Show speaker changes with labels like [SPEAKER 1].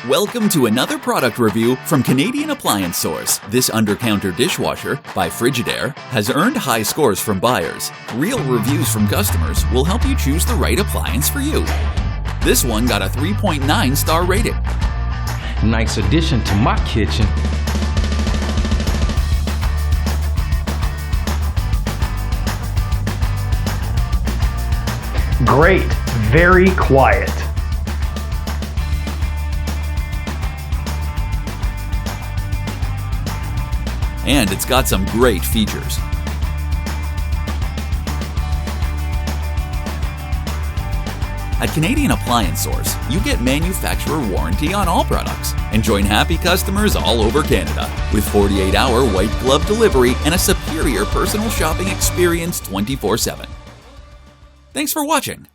[SPEAKER 1] Welcome to another product review from Canadian Appliance Source. This Undercounter Dishwasher by Frigidaire has earned high scores from buyers. Real reviews from customers will help you choose the right appliance for you. This one got a 3.9 star rating.
[SPEAKER 2] Nice addition to my kitchen.
[SPEAKER 3] Great, very quiet.
[SPEAKER 1] And it's got some great features. At Canadian Appliance Source, you get manufacturer warranty on all products and join happy customers all over Canada with 48-hour white glove delivery and a superior personal shopping experience 24/7. Thanks for watching.